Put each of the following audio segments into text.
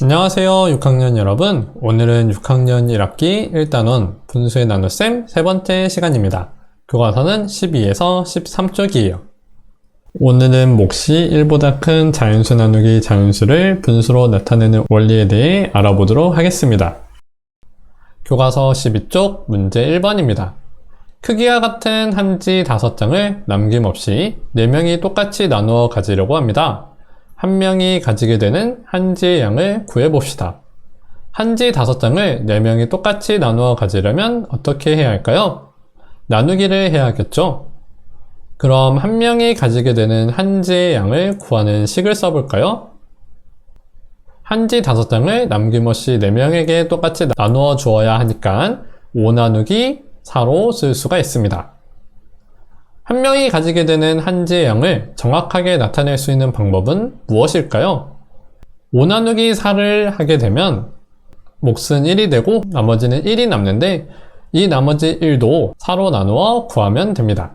안녕하세요 6학년 여러분. 오늘은 6학년 1학기 1단원 분수의 나눗셈 세 번째 시간입니다. 교과서는 12에서 13쪽이에요. 오늘은 몫이 1보다 큰 자연수 나누기 자연수를 분수로 나타내는 원리에 대해 알아보도록 하겠습니다. 교과서 12쪽 문제 1번입니다. 크기와 같은 한지 5장을 남김없이 4명이 똑같이 나누어 가지려고 합니다. 한 명이 가지게 되는 한지의 양을 구해봅시다. 한지 5장을 4명이 똑같이 나누어 가지려면 어떻게 해야 할까요? 나누기를 해야겠죠? 그럼 한 명이 가지게 되는 한지의 양을 구하는 식을 써볼까요? 한지 5장을 남김없이 4명에게 똑같이 나누어 주어야 하니까 5 나누기 4로 쓸 수가 있습니다. 한 명이 가지게 되는 한지의 양을 정확하게 나타낼 수 있는 방법은 무엇일까요? 5 나누기 4를 하게 되면 몫은 1이 되고 나머지는 1이 남는데 이 나머지 1도 4로 나누어 구하면 됩니다.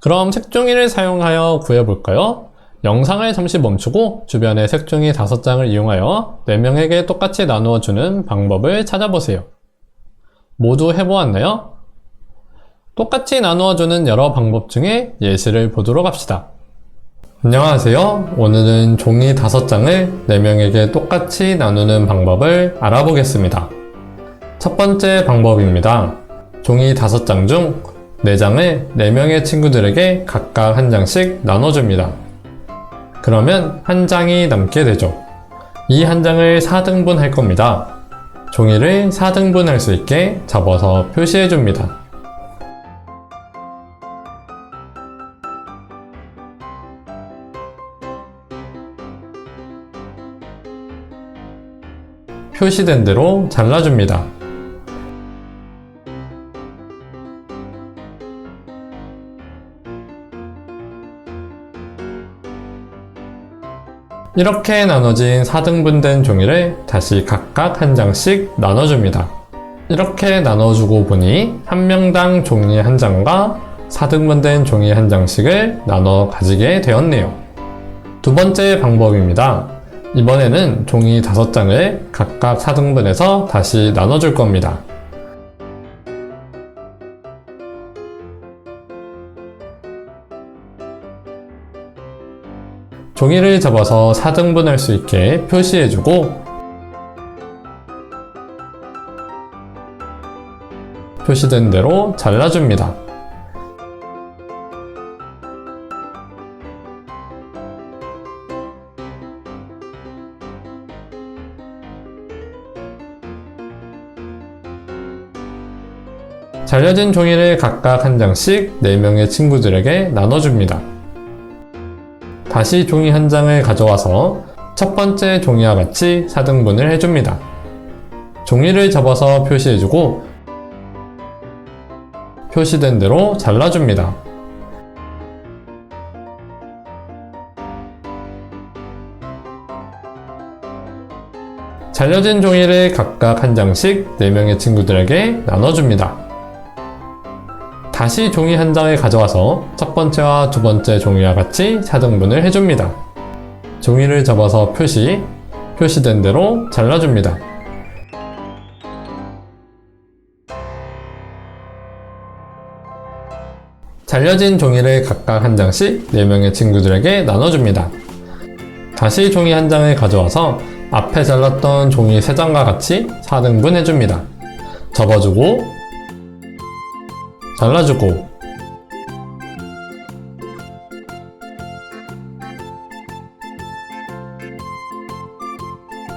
그럼 색종이를 사용하여 구해볼까요? 영상을 잠시 멈추고 주변에 색종이 5장을 이용하여 4명에게 똑같이 나누어주는 방법을 찾아보세요. 모두 해보았나요? 똑같이 나누어주는 여러 방법 중에 예시를 보도록 합시다. 안녕하세요. 오늘은 종이 5장을 4명에게 똑같이 나누는 방법을 알아보겠습니다. 첫 번째 방법입니다. 종이 5장 중 4장을 4명의 친구들에게 각각 한 장씩 나눠줍니다. 그러면 한 장이 남게 되죠. 이 한 장을 4등분 할 겁니다. 종이를 4등분 할 수 있게 접어서 표시해 줍니다. 표시된 대로 잘라줍니다. 이렇게 나눠진 4등분된 종이를 다시 각각 한 장씩 나눠줍니다. 이렇게 나눠주고 보니 한 명당 종이 한 장과 4등분된 종이 한 장씩을 나눠 가지게 되었네요. 두 번째 방법입니다. 이번에는 종이 5장을 각각 4등분해서 다시 나눠줄 겁니다. 종이를 접어서 4등분할 수 있게 표시해주고 표시된 대로 잘라줍니다. 잘려진 종이를 각각 한 장씩 4명의 친구들에게 나눠줍니다. 다시 종이 한 장을 가져와서 첫 번째 종이와 같이 4등분을 해줍니다. 종이를 접어서 표시해주고 표시된 대로 잘라줍니다. 잘려진 종이를 각각 한 장씩 4명의 친구들에게 나눠줍니다. 다시 종이 한 장을 가져와서 첫 번째와 두 번째 종이와 같이 4등분을 해줍니다. 종이를 접어서 표시된 대로 잘라줍니다. 잘려진 종이를 각각 한 장씩 4명의 친구들에게 나눠줍니다. 다시 종이 한 장을 가져와서 앞에 잘랐던 종이 3장과 같이 4등분 해줍니다. 접어주고 잘라주고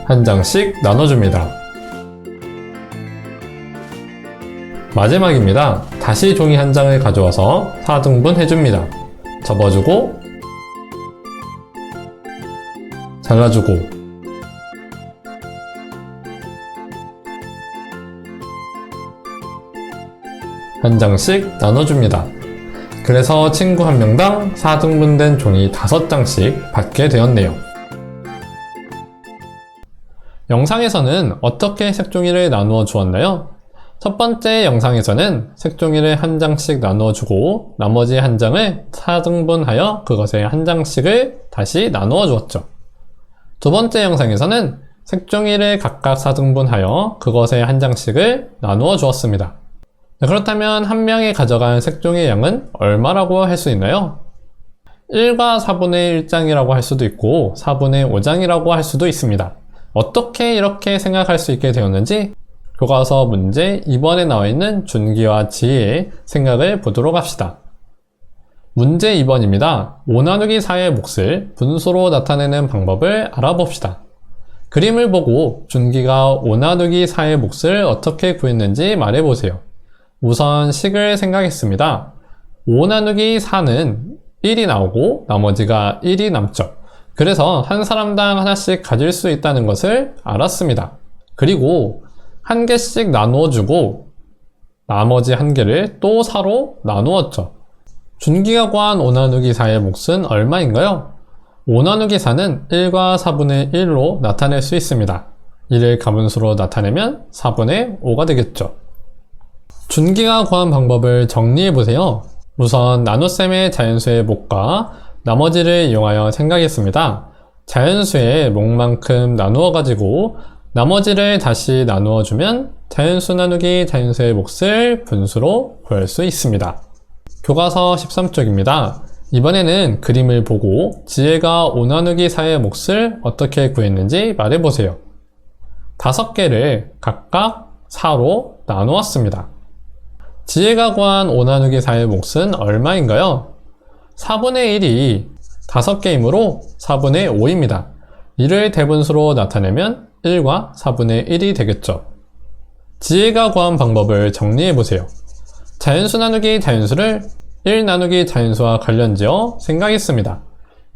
한 장씩 나눠줍니다. 마지막입니다. 다시 종이 한 장을 가져와서 4등분 해줍니다. 접어주고 잘라주고 한 장씩 나눠줍니다. 그래서 친구 한 명당 4등분된 종이 5장씩 받게 되었네요. 영상에서는 어떻게 색종이를 나누어 주었나요? 첫 번째 영상에서는 색종이를 한 장씩 나누어 주고 나머지 한 장을 4등분하여 그것의 한 장씩을 다시 나누어 주었죠. 두 번째 영상에서는 색종이를 각각 4등분하여 그것의 한 장씩을 나누어 주었습니다. 그렇다면 한 명이 가져간 색종이의 양은 얼마라고 할 수 있나요? 1과 4분의 1장이라고 할 수도 있고 4분의 5장이라고 할 수도 있습니다. 어떻게 이렇게 생각할 수 있게 되었는지 교과서 문제 2번에 나와 있는 준기와 지혜의 생각을 보도록 합시다. 문제 2번입니다. 5 나누기 4의 몫을 분수로 나타내는 방법을 알아봅시다. 그림을 보고 준기가 5 나누기 4의 몫을 어떻게 구했는지 말해보세요. 우선 식을 생각했습니다. 5 나누기 4는 1이 나오고 나머지가 1이 남죠. 그래서 한 사람당 하나씩 가질 수 있다는 것을 알았습니다. 그리고 한 개씩 나누어주고 나머지 한 개를 또 4로 나누었죠. 준기가 구한 5 나누기 4의 몫은 얼마인가요? 5 나누기 4는 1과 4분의 1로 나타낼 수 있습니다. 1을 가분수로 나타내면 4분의 5가 되겠죠. 준기가 구한 방법을 정리해보세요. 우선 나눗셈의 자연수의 몫과 나머지를 이용하여 생각했습니다. 자연수의 몫만큼 나누어 가지고 나머지를 다시 나누어 주면 자연수 나누기 자연수의 몫을 분수로 구할 수 있습니다. 교과서 13쪽입니다. 이번에는 그림을 보고 지혜가 5 나누기 4의 몫을 어떻게 구했는지 말해보세요. 5개를 각각 4로 나누었습니다. 지혜가 구한 5 나누기 4의 몫은 얼마인가요? 4분의 1이 5개이므로 4분의 5입니다. 이를 대분수로 나타내면 1과 4분의 1이 되겠죠. 지혜가 구한 방법을 정리해보세요. 자연수 나누기 자연수를 1 나누기 자연수와 관련지어 생각했습니다.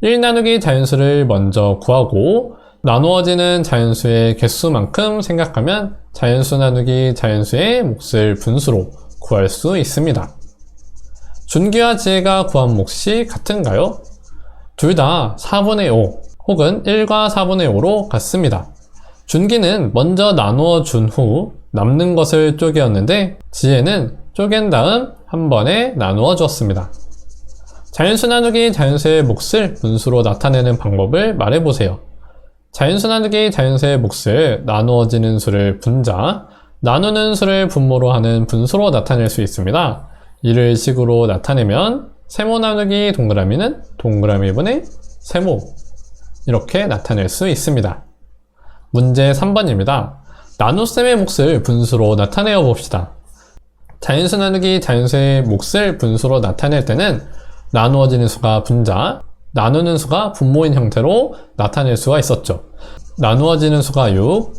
1 나누기 자연수를 먼저 구하고 나누어지는 자연수의 개수만큼 생각하면 자연수 나누기 자연수의 몫을 분수로 구할 수 있습니다. 준기와 지혜가 구한 몫이 같은가요? 둘 다 4분의 5 혹은 1과 4분의 5로 같습니다. 준기는 먼저 나누어 준 후 남는 것을 쪼개었는데 지혜는 쪼갠 다음 한 번에 나누어 주었습니다. 자연수 나누기 자연수의 몫을 분수로 나타내는 방법을 말해보세요. 자연수 나누기 자연수의 몫을 나누어지는 수를 분자, 나누는 수를 분모로 하는 분수로 나타낼 수 있습니다. 이를 식으로 나타내면 세모 나누기 동그라미는 동그라미분의 세모 이렇게 나타낼 수 있습니다. 문제 3번입니다. 나눗셈의 몫을 분수로 나타내어 봅시다. 자연수 나누기 자연수의 몫을 분수로 나타낼 때는 나누어지는 수가 분자, 나누는 수가 분모인 형태로 나타낼 수가 있었죠. 나누어지는 수가 6,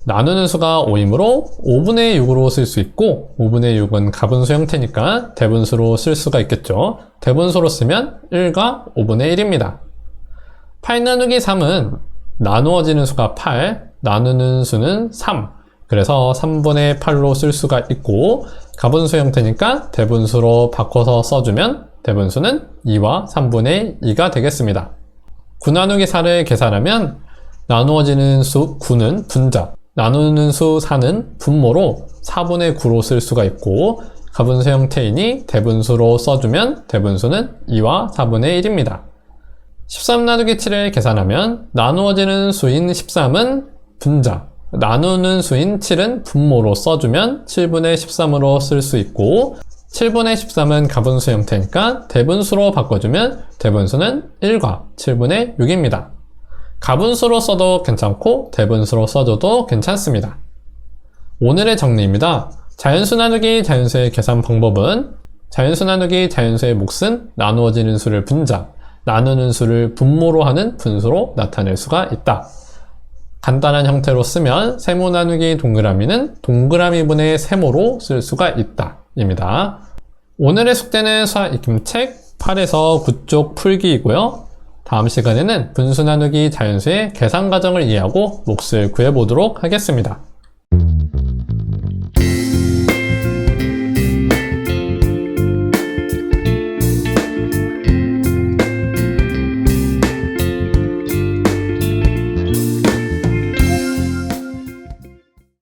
나누는 수가 5이므로 5분의 6으로 쓸 수 있고 5분의 6은 가분수 형태니까 대분수로 쓸 수가 있겠죠. 대분수로 쓰면 1과 5분의 1입니다. 8 나누기 3은 나누어지는 수가 8, 나누는 수는 3. 그래서 3분의 8로 쓸 수가 있고 가분수 형태니까 대분수로 바꿔서 써주면 대분수는 2와 3분의 2가 되겠습니다. 9 나누기 4를 계산하면 나누어지는 수 9는 분자, 나누는 수 4는 분모로 4분의 9로 쓸 수가 있고 가분수 형태이니 대분수로 써주면 대분수는 2와 4분의 1입니다. 13 나누기 7을 계산하면 나누어지는 수인 13은 분자, 나누는 수인 7은 분모로 써주면 7분의 13으로 쓸 수 있고 7분의 13은 가분수 형태니까 대분수로 바꿔주면 대분수는 1과 7분의 6입니다. 가분수로 써도 괜찮고 대분수로 써줘도 괜찮습니다. 오늘의 정리입니다. 자연수 나누기 자연수의 계산 방법은 자연수 나누기 자연수의 몫은 나누어지는 수를 분자, 나누는 수를 분모로 하는 분수로 나타낼 수가 있다. 간단한 형태로 쓰면 세모 나누기 동그라미는 동그라미분의 세모로 쓸 수가 있다 입니다. 오늘의 숙제는 수학 익힘책 8에서 9쪽 풀기이고요. 다음 시간에는 분수 나누기 자연수의 계산 과정을 이해하고 몫을 구해보도록 하겠습니다.